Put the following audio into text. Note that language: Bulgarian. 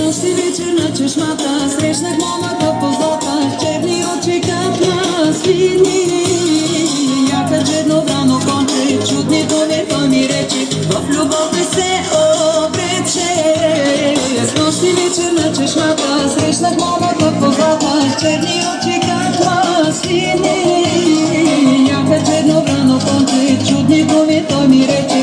нощи вечер на чешмата срещнах момъка в позлата, черни очи как на свини. Яка джедно врано конче, чудни думи той ми рече, в любов ми се обрече. С нощи вечер на чешмата срещнах момъка в позлата, черни очи как на свини. Яка джедно врано конче, чудни думи той ми рече,